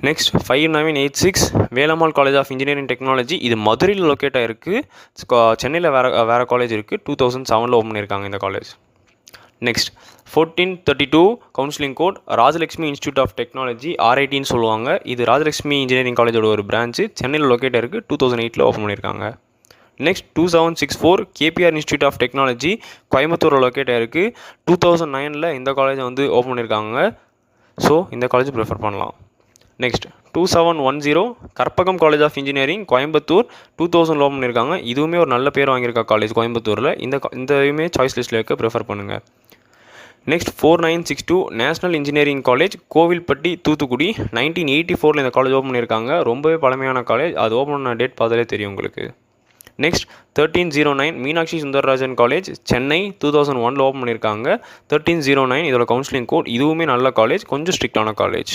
Next 5986 Velammal college of engineering technology. இது மதுரையில் locate ஆகிருக்கு. சென்னையில் வேறு காலேஜ் இருக்குது. 2007 ஓப்பன் பண்ணியிருக்காங்க இந்த college. Next 1432 counselling code Rajalakshmi institute of technology, RITன்னு சொல்லுவாங்க. இது ராஜலக்ஷ்மி இன்ஜினியரிங் காலேஜோட ஒரு பிரான்ச்சு. சென்னையில் லொக்கேட் ஆகிருக்கு. 2008 ஓப்பன் பண்ணியிருக்காங்க. Next 2764 KPR institute of technology, கோயம்புத்தூரில் லொக்கேட் ஆகிருக்கு. 2009 இந்த காலேஜை வந்து ஓப்பன் பண்ணியிருக்காங்க. ஸோ இந்த காலேஜ் ப்ரிஃபர் பண்ணலாம். Next 2710 Karpagam college of engineering, Coimbatore, 2000 open பண்ணியிருக்காங்க. இதுவுமே ஒரு நல்ல பேர் வாங்கியிருக்கா காலேஜ் கோயம்புத்தூரில். இதையுமே சாய்ஸ் லிஸ்ட்டில் இருக்க ப்ரிஃபர் பண்ணுங்கள். Next 4962 national engineering college, Kovilpatti, Thoothukudi, 1984 இந்த காலேஜ் ஓப்பன் பண்ணியிருக்காங்க. ரொம்பவே பழமையான காலேஜ். அது ஓப்பன் பண்ண டேட் பார்த்தாலே தெரியும் உங்களுக்கு. Next 1309 Meenakshi Sundararajan college, Chennai, 2001 open பண்ணியிருக்காங்க. 1309 இதோட கவுன்சிலிங் கோட். இதுவுமே நல்ல காலேஜ், கொஞ்சம் ஸ்ட்ரிக்டான காலேஜ்.